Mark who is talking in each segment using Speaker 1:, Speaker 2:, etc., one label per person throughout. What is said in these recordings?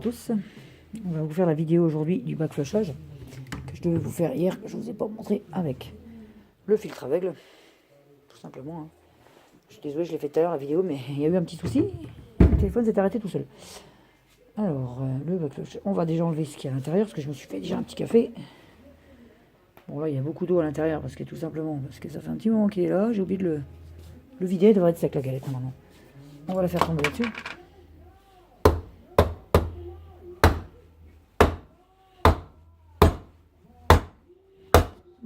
Speaker 1: Tous, on va vous faire la vidéo aujourd'hui du backflushage que je devais vous faire hier, que je vous ai pas montré avec le filtre aveugle, tout simplement. Hein. Je suis désolé, je l'ai fait tout à l'heure la vidéo, mais il y a eu un petit souci. Le téléphone s'est arrêté tout seul. Alors, le backflush, on va déjà enlever ce qu'il y a à l'intérieur parce que je me suis fait déjà un petit café. Bon, là, il y a beaucoup d'eau à l'intérieur parce que tout simplement, parce que ça fait un petit moment qu'il est là. J'ai oublié de le vider. Il devrait être sec la galette normalement. On va la faire tomber là-dessus.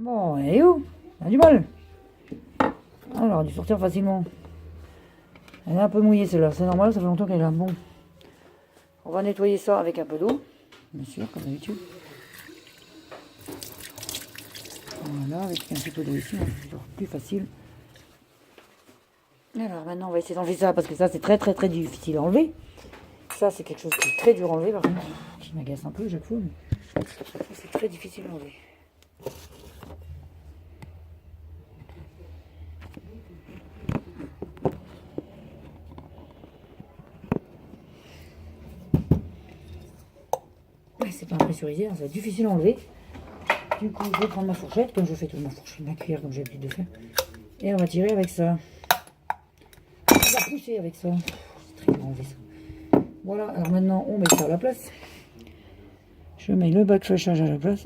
Speaker 1: Bon, elle est où? Elle a du mal. Alors, elle a dû sortir facilement. Elle est un peu mouillée celle-là, c'est normal, ça fait longtemps qu'elle est là. Bon, on va nettoyer ça avec un peu d'eau, bien sûr, comme d'habitude. Voilà, avec un petit peu d'eau ici, c'est toujours plus facile. Alors maintenant, on va essayer d'enlever ça, parce que ça, c'est très très très difficile à enlever. Ça, c'est quelque chose qui est très dur à enlever, par contre, qui m'agace un peu chaque fois, mais c'est très difficile à enlever. C'est pas pressurisé, hein, ça va être difficile à enlever. Du coup, je vais prendre ma fourchette, comme je fais toute ma fourchette, ma cuillère, comme j'ai l'habitude de faire. Et on va tirer avec ça. On va pousser avec ça. C'est très dur à enlever ça. Voilà, alors maintenant, on met ça à la place. Je mets le backflushage à la place.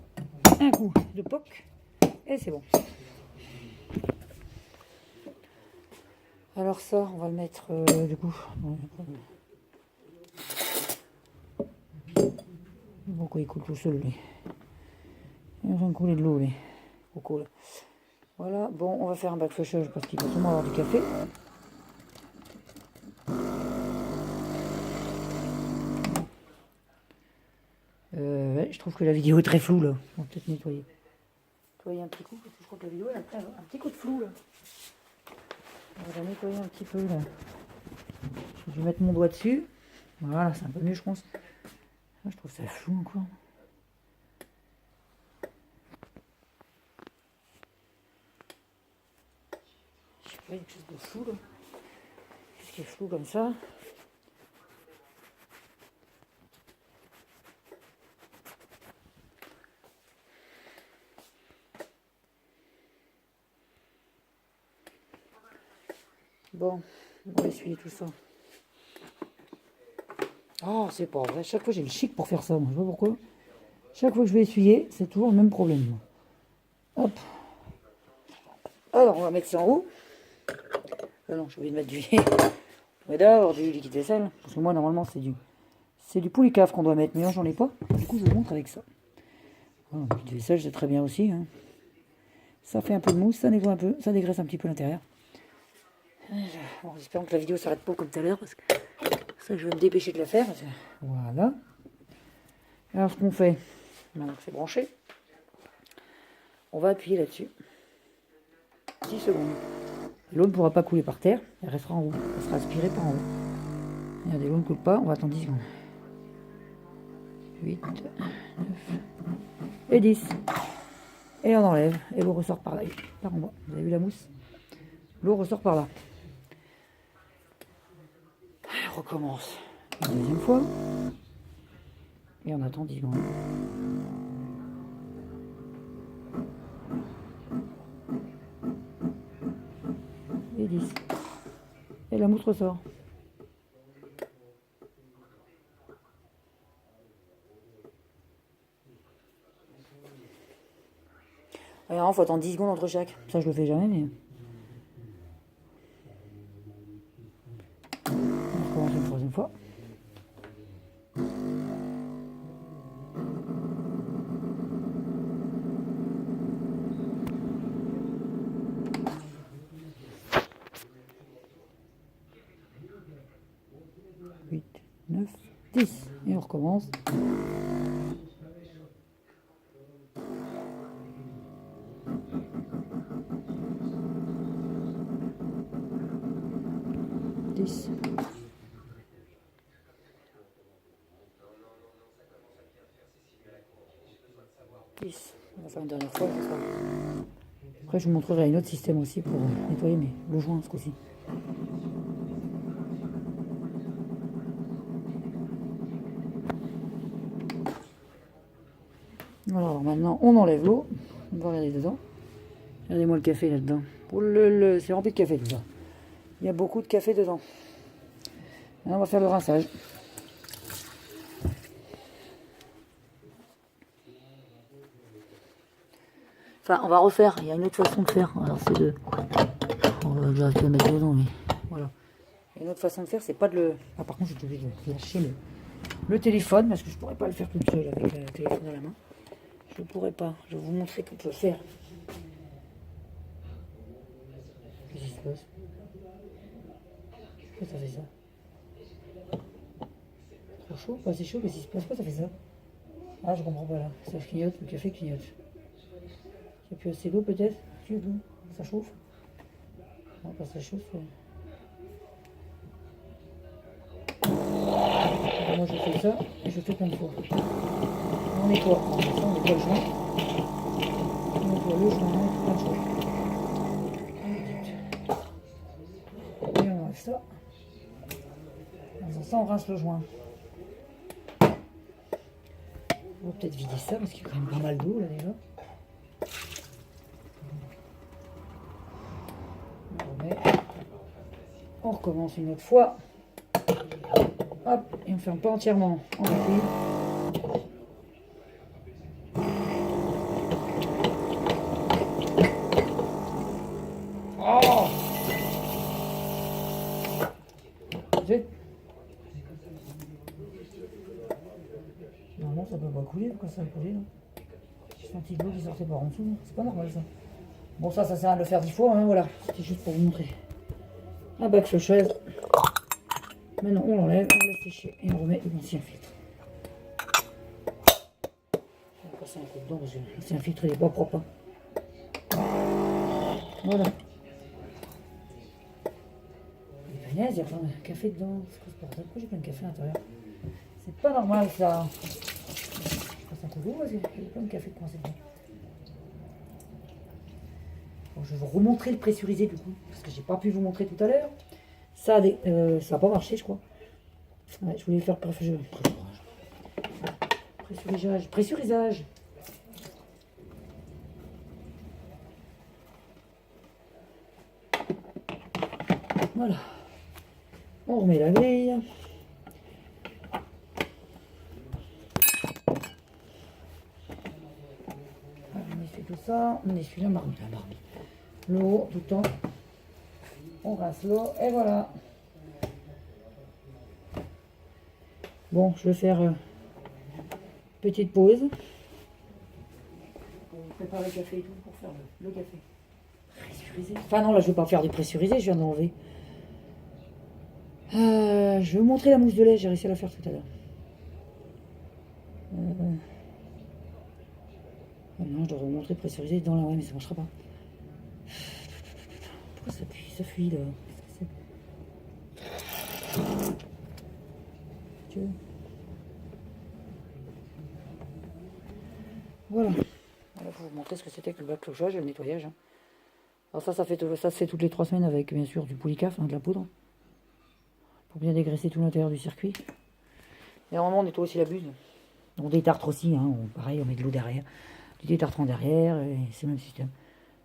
Speaker 1: Un coup de poc. Et c'est bon. Alors ça, on va le mettre du coup. Pourquoi il coule tout seul, lui? Il va couler de l'eau, lui. Coco, là. Voilà, bon, on va faire un backflushage parce qu'il va sûrement avoir du café. Ouais, je trouve que la vidéo est très floue, là. On va peut-être nettoyer. Nettoyer un petit coup, parce que je crois que la vidéo, elle a un petit coup de flou, là. On va la nettoyer un petit peu, là. Je vais mettre mon doigt dessus. Voilà, c'est un peu mieux, je pense. Ah, je trouve ça flou encore. Je sais pas, il y a quelque chose de flou, là. Qu'est-ce qui est flou comme ça? Bon, on va essuyer tout ça. Oh, c'est pas vrai. Chaque fois, j'ai le chic pour faire ça. Moi, je sais pas pourquoi. Chaque fois que je vais essuyer, c'est toujours le même problème. Hop. Alors, on va mettre ça en haut. Ah non, j'ai oublié de mettre du... Mais d'abord du liquide vaisselle. Parce que moi, normalement, c'est du poulicaf qu'on doit mettre. Mais moi, j'en ai pas. Du coup, je vous montre avec ça. Oh, le liquide vaisselle, c'est très bien aussi. Hein. Ça fait un peu de mousse, ça nettoie un peu. Ça dégraisse un petit peu l'intérieur. Bon, j'espère que la vidéo s'arrête pas comme tout à l'heure. Parce que ça, je vais me dépêcher de la faire. Voilà. Alors, ce qu'on fait, maintenant que c'est branché, on va appuyer là-dessus. 10 secondes. L'eau ne pourra pas couler par terre, elle restera en haut. Elle sera aspirée par en haut. Regardez, l'eau ne coule pas, on va attendre 10 secondes. 8, 9 et 10. Et on enlève, et l'eau ressort par là, par en bas. Vous avez vu la mousse? L'eau ressort par là. On recommence une deuxième fois. Et on attend 10 secondes. Et 10. Et la mousse ressort. Alors, il faut attendre 10 secondes entre chaque. Ça, je le fais jamais, mais... On recommence une troisième fois. Huit, 9, 10. Et on recommence. 10. On va faire une dernière fois. Après, je vous montrerai un autre système aussi pour nettoyer le joint ce coup-ci. Voilà, alors maintenant on enlève l'eau. On va regarder dedans. Regardez-moi le café là-dedans. Oh, c'est rempli de café tout ça. Il y a beaucoup de café dedans. Maintenant, on va faire le rinçage. Enfin, on va refaire. Il y a une autre façon de faire. Alors, c'est de... On va déjà le mettre dedans, mais voilà. Il y a une autre façon de faire, c'est pas de le... Ah, par contre, je suis obligé de lâcher le téléphone, parce que je pourrais pas le faire toute seule avec le téléphone à la main. Je pourrais pas. Je vais vous montrer qu'on peut le faire. Qu'est-ce qui se passe? Pourquoi ça fait ça? Trop chaud? Pas assez chaud? Qu'est-ce qui se passe? Pourquoi ça fait ça? Ah, je comprends pas là. Ça clignote, le café clignote. Il n'y a plus assez d'eau peut-être? Ça chauffe? Non, pas ça chauffe. Moi je fais ça et je fais comme il faut. On nettoie. On nettoie le joint. On nettoie le joint, plein de choses. Et on enlève ça. En faisant ça, on rince le joint. On va peut-être vider ça parce qu'il y a quand même pas mal d'eau là déjà. On remet. On recommence une autre fois. Hop, et on ne ferme pas entièrement. On appuie. Oh! Vite. Normalement ça ne peut pas couler, pourquoi ça va couler là? J'ai senti de l'eau qui sortait par en dessous, c'est pas normal ça. Bon ça sert à le faire 10 fois, hein, voilà. C'était juste pour vous montrer. Un bac chaise. Maintenant on l'enlève, on laisse sécher et on remet l'ancien filtre. Je vais passer un coup dedans parce que l'ancien filtre il n'est pas propre. Hein. Voilà. Et punaise, il y a plein de café dedans. C'est quoi ce bordel? Pourquoi j'ai plein de café à l'intérieur? C'est pas normal ça. Je passe un coup d'eau parce qu'il y a plein de café coincé dedans. Bon, je vais vous remontrer le pressurisé du coup, parce que j'ai pas pu vous montrer tout à l'heure. Ça n'a pas marché, je crois. Ouais, je voulais faire pressurisage. Voilà. On remet la grille. On essuie tout ça. On essuie la marmite. L'eau, tout le temps. On rince l'eau et voilà. Bon, je vais faire petite pause. Pour préparer le café et tout, pour faire le café. Pressurisé. Enfin non, là je ne vais pas faire du pressurisé, je viens d'enlever. Je vais vous montrer la mousse de lait, j'ai réussi à la faire tout à l'heure. Non, je devrais vous montrer pressurisé dans la... Ouais, mais ça ne marchera pas. Pourquoi ça fuit là? Voilà. Voilà, pour vous montrer ce que c'était que le bac clochage et le nettoyage. Hein. Alors ça se fait toutes les 3 semaines avec bien sûr du poulicaf, hein, de la poudre. Pour bien dégraisser tout l'intérieur du circuit. Et normalement on nettoie aussi la buse. On détartre aussi, hein, pareil on met de l'eau derrière. Du détartrant derrière, et c'est le même système.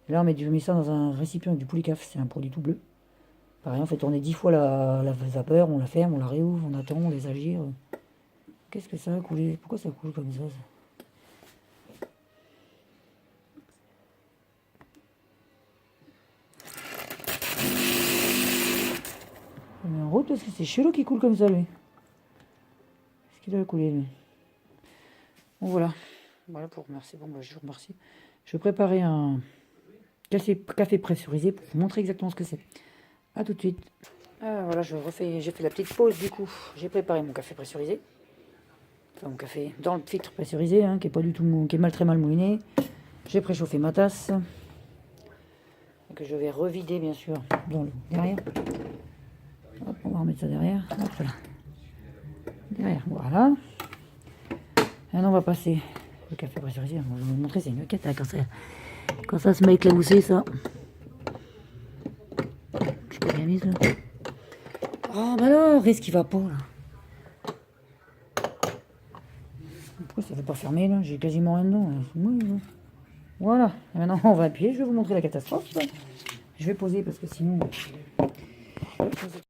Speaker 1: Et là je mets ça dans un récipient avec du poulicaf, c'est un produit tout bleu. Pareil, on fait tourner 10 fois la vapeur, on la ferme, on la réouvre, on attend, on les agire. Qu'est-ce que ça a coulé? Pourquoi ça coule comme ça? On met en route parce que c'est chelou qui coule comme ça, lui. Qu'est-ce qu'il a coulé, lui? Bon, voilà. Voilà pour remercier. Bon, bah, je vous remercie. Je vais préparer un café pressurisé pour vous montrer exactement ce que c'est. A tout de suite. Voilà, j'ai fait la petite pause du coup. J'ai préparé mon café pressurisé. Enfin, mon café dans le filtre pressurisé, hein, qui est pas du tout qui est très mal mouliné. J'ai préchauffé ma tasse. Que je vais revider bien sûr dans l'eau derrière. Hop, on va remettre ça derrière. Hop, voilà. Derrière, voilà. Maintenant on va passer le café pressurisé. Je vais vous montrer, c'est une cata quand ça se met éclaboussé, ça. Je suis pas bien mise là. Oh bah alors, qu'est-ce qui va pas là? Pourquoi ça ne veut pas fermer là? J'ai quasiment rien dedans. Voilà. Et maintenant, on va appuyer. Je vais vous montrer la catastrophe. Je vais poser parce que sinon...